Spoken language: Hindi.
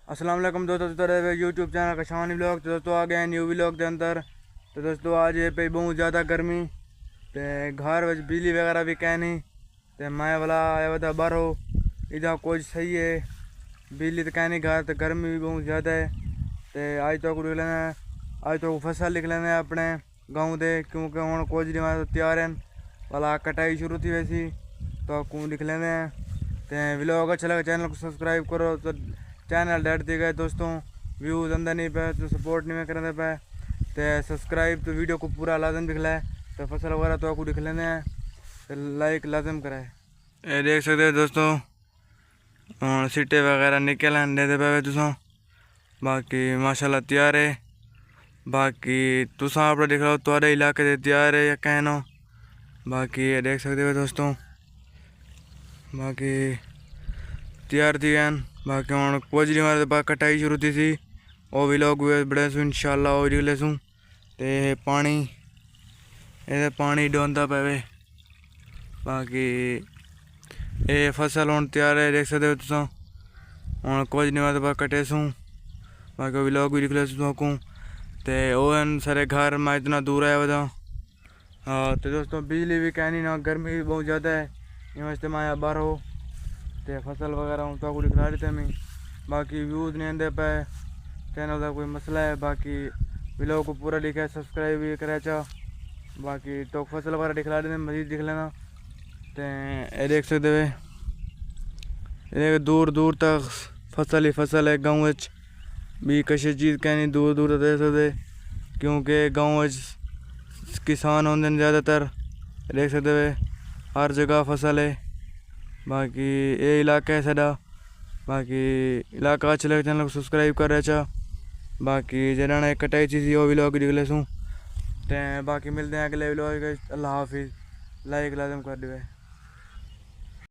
अस्सलाम वालेकुम दोस्तों, यूट्यूब चैनल कशानी व्लॉग। तो दोस्तों आ गए न्यू व्लॉग के अंदर। तो दोस्तों आज ये पे बहुत ज़्यादा गर्मी ते घर में बिजली वगैरह भी कह नहीं ते मैं वाला आया बता बारो इधर कुछ सही है बिजली तो कह नहीं घर तो गर्मी भी बहुत ज़्यादा है। तो आज तो लिख लेना आज तो फसल लिख लेना अपने गाँव दे क्योंकि हूँ कुछ नहीं मैं तैयार हैं वाला कटाई शुरू थी वैसी तो को लिख लेने तो व्लॉग अच्छा लगा चैनल को सब्सक्राइब करो। तो चैनल डेट दी गए दोस्तों, व्यूज़ अंदर नहीं पे तो सपोर्ट नहीं करने पे तो सब्सक्राइब तो वीडियो को पूरा लाजम दिख है। तो फसल वगैरह तो आपको दिख लेने हैं तो लाइक लाजम कराए। ये देख सकते हो दोस्तों सीटे वगैरह निकल दे पे तुसा बाकी माशाल्लाह तैयार है। बाकी तुसा आप देख लो थोड़े इलाके से तैयार है या कहना बाकी ये देख सकते हो दोस्तों बाकी तैयार थी गए बाकी हूँ पोजरी मारे तो कटाई शुरू थी सी वो भी लोग बड़े सू इंशाल्लाह वो निकले सूँ तो पानी ये पानी डोंदा पे बाकी ये फसल हूँ तैयार है देख सकते हो तुस हूँ कुछ नहीं मारे तो कटे सूँ बाकी वो भी लोग भी निकले सूँ को तो वो सारे घर में इतना दूर आया बता। हाँ तो दोस्तों बिजली भी कहनी ना गर्मी भी बहुत ज़्यादा है ये वास्ते मैं बाहर हो तो फसल वगैरह हूँ तो दिखला रहे थे मैं बाकी व्यूज़ नहीं आते पे चैनल का कोई मसला है बाकी व्लॉग को पूरा दिखा सब्सक्राइब भी करा चाह बाकी तो फसल वगैरह दिखला देते मजीद दिख लेना। तो ये देख सकते हो दूर दूर तक फसल ही फसल है गाँव भी किसी चीज़ कहनी दूर दूर तक देख सकते क्योंकि गाँव किसान होंगे ज़्यादातर देख सकते हो हर जगह फसल है। बाकी ये इलाका है साडा बाकी इलाका अच्छा लगे चैनल को सब्सक्राइब कर रहे चाह बाकी जरा कटाई चीज़ वो भी लोग निकले सूँ तो बाकी मिलते हैं अगले व्लॉग। अल्लाह हाफिज़ लाइक लाजम कर दे।